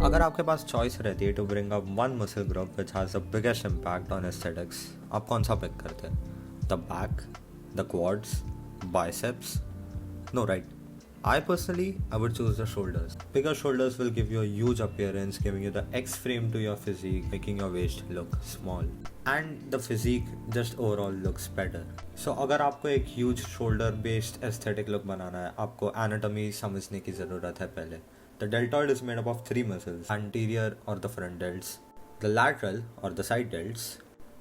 अगर आपके पास चॉइस रहती है to bring up one muscle group which has the biggest impact on aesthetics, आप कौन सा पिक करते हैं? The back, the quads, biceps? No, right. I personally, I would choose the shoulders. Bigger shoulders will give you a huge appearance, giving you the X frame to your physique, making your waist look small. And the physique just overall looks better. So अगर आपको एक huge shoulder based aesthetic look बनाना है, आपको anatomy समझने की ज़रूरत है पहले. The deltoid is made up of three muscles, anterior or the front delts, the lateral or the side delts,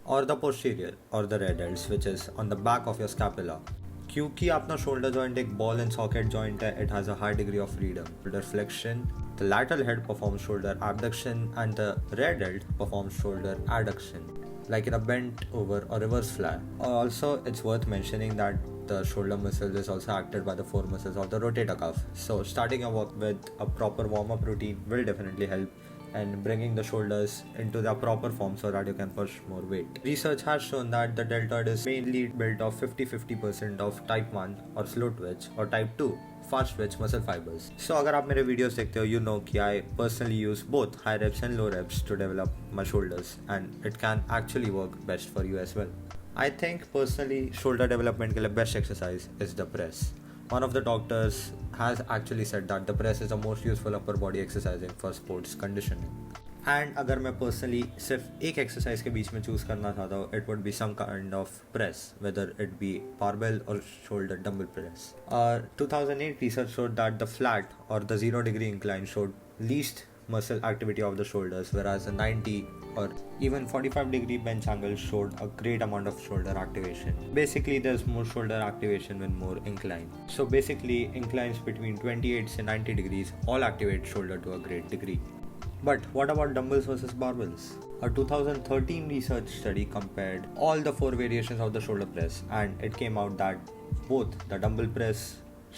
or the posterior or the rear delts, which is on the back of your scapula. क्योंकि अपना shoulder joint एक ball and socket joint है, it has a high degree of freedom. Shoulder flexion, the lateral head performs shoulder abduction and the rear delt performs shoulder adduction, like in a bent over or reverse fly. Also, it's worth mentioning that the shoulder muscle is also acted by the four muscles of the rotator cuff. So starting your work with a proper warm-up routine will definitely help and bringing the shoulders into their proper form so that you can push more weight. Research has shown that the deltoid is mainly built of 50-50% of type 1 or slow twitch or type 2 fast twitch muscle fibers. So अगर आप मेरे videos देखते हो, you know कि I personally use both high reps and low reps to develop my shoulders, and it can actually work best for you as well. I think personally shoulder development के लिए best exercise is the press. One of the doctors has actually said that the press is the most useful upper body exercising for sports conditioning. And अगर मैं personally सिर्फ एक exercise के बीच में choose करना चाहता हूँ, it would be some kind of press, whether it be barbell or shoulder dumbbell press. 2008 research showed that the flat or the 0-degree incline showed least muscle activity of the shoulders, whereas a 90 or even 45-degree bench angle showed a great amount of shoulder activation. Basically, there's more shoulder activation when more incline. So basically, inclines between 28 and 90 degrees all activate shoulder to a great degree. But what about dumbbells versus barbells? A 2013 research study compared all the four variations of the shoulder press, and it came out that both the dumbbell press,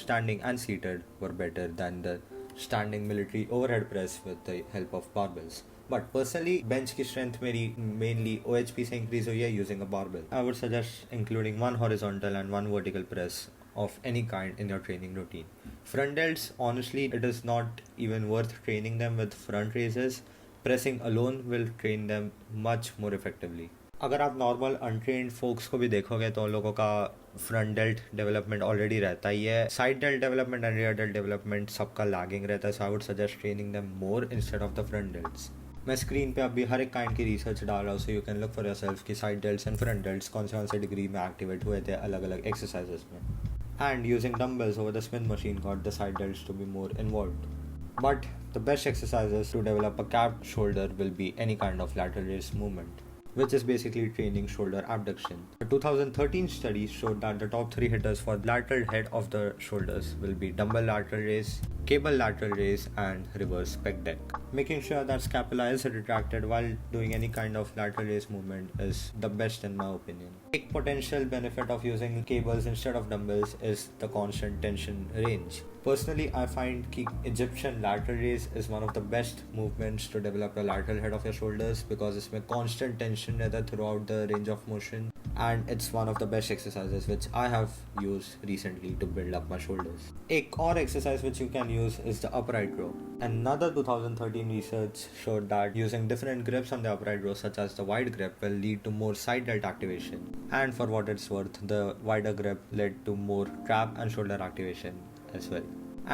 standing and seated, were better than the standing military overhead press with the help of barbells. But personally, bench की strength मेरी mainly OHP से increase हुई है using a barbell. I would suggest including one horizontal and one vertical press of any kind in your training routine. Front delts, honestly, it is not even worth training them with front raises. Pressing alone will train them much more effectively. अगर आप normal untrained focus को भी देखोगे तो उन लोगों का front dealt development already रहता ही है. Side delt development and rear delt development सबका लैगिंग रहता है. So I would suggest training them more instead of the front delts. मैं स्क्रीन पे अभी हर एक काइंड की रिसर्च डाल रहा हूँ, so you can look for yourself कि side delts and front delts कौन से डिग्री में एक्टिवेट हुए थे अलग अलग एक्सरसाइजेस में. And using dumbbells over the Smith machine got the side delts to be more involved. But the best exercises to develop a capped shoulder will be any kind of lateral raise movement, which is basically training shoulder abduction. A 2013 study showed that the top 3 hitters for lateral head of the shoulders will be dumbbell lateral raise, cable lateral raise, and reverse pec deck. Making sure that scapula is retracted while doing any kind of lateral raise movement is the best in my opinion. A potential benefit of using cables instead of dumbbells is the constant tension range. Personally, I find कि Egyptian lateral raise is one of the best movements to develop the lateral head of your shoulders because इसमें constant tension रहता है throughout the range of motion, and it's one of the best exercises which I have used recently to build up my shoulders. एक और exercise which you can use is the upright row. Another 2013 research showed that using different grips on the upright row, such as the wide grip, will lead to more side delt activation. And for what it's worth, the wider grip led to more trap and shoulder activation as well.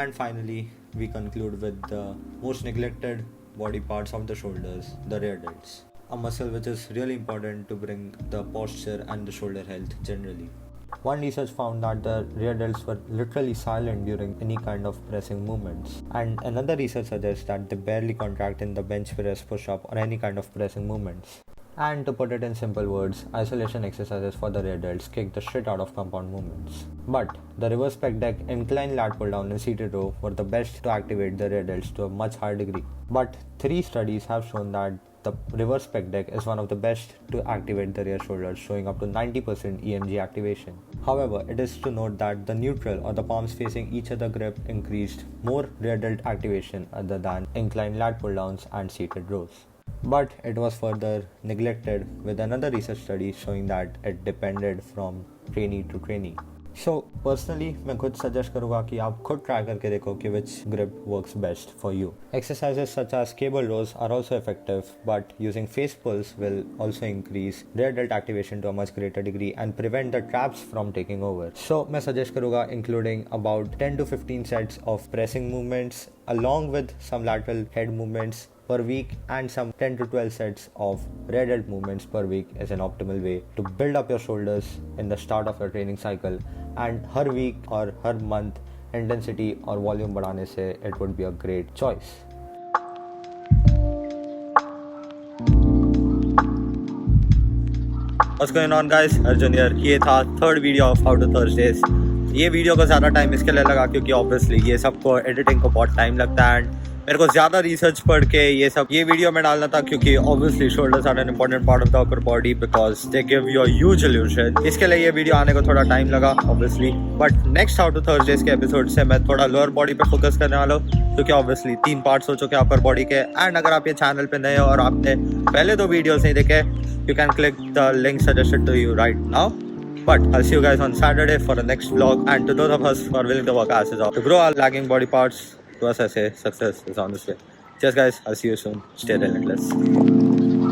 And finally, we conclude with the most neglected body parts of the shoulders, the rear delts, a muscle which is really important to bring the posture and the shoulder health generally. One research found that the rear delts were literally silent during any kind of pressing movements, and another research suggests that they barely contract in the bench press, push-up, or any kind of pressing movements. And to put it in simple words, isolation exercises for the rear delts kick the shit out of compound movements. But the reverse pec deck, incline lat pull down, and seated row were the best to activate the rear delts to a much higher degree. But 3 studies have shown that the reverse pec deck is one of the best to activate the rear shoulders, showing up to 90% EMG activation. However, it is to note that the neutral or the palms facing each other grip increased more rear delt activation other than incline lat pull downs and seated rows. But it was further neglected with another research study showing that it depended from trainee to trainee. So personally मैं खुद suggest करूँगा कि आप खुद try करके देखो कि which grip works best for you. Exercises such as cable rows are also effective, but using face pulls will also increase rear delt activation to a much greater degree and prevent the traps from taking over. So मैं suggest करूँगा including about 10 to 15 sets of pressing movements along with some lateral head movements per week and some 10 to 12 sets of rear delt movements per week is an optimal way to build up your shoulders in the start of your training cycle. And her week और हर month intensity और volume बढ़ाने से it would be a great choice. What's going on guys? Arjun here. ये था third video of how to Thursdays. ये वीडियो को ज़्यादा टाइम इसके लिए लगा क्योंकि ऑब्वियसली ये सबको एडिटिंग को बहुत टाइम लगता है एंड मेरे को ज़्यादा रिसर्च पढ़ के ये वीडियो में डालना था क्योंकि obviously shoulders are an important part of the upper body because they give you a huge illusion. इसके लिए ये वीडियो आने को थोड़ा टाइम लगा obviously, but next how to Thursdays के एपिसोड से मैं थोड़ा लोअर बॉडी पे फोकस करने वाला हूँ क्योंकि ऑब्वियसली 3 पार्ट्स हो चुके हैं अपर बॉडी के. एंड अगर आप ये चैनल पे नए हो और आपने पहले 2 वीडियोस नहीं देखे, you can click the link suggested to you right now. But I'll see you guys on Saturday for the next vlog. And to those of us who are willing to work asses off to grow our lagging body parts, to us I say success is on this way. Cheers guys, I'll see you soon. Stay relentless.